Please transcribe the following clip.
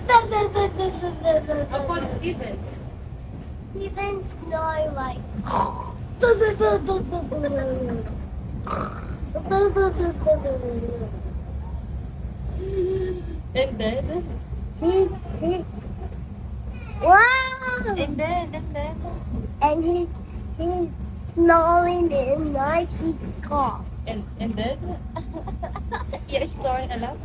How about Steven? Steven snore like. And then? Wow! And then? And he's snoring in night. He's cough. And then? You're snoring a lot?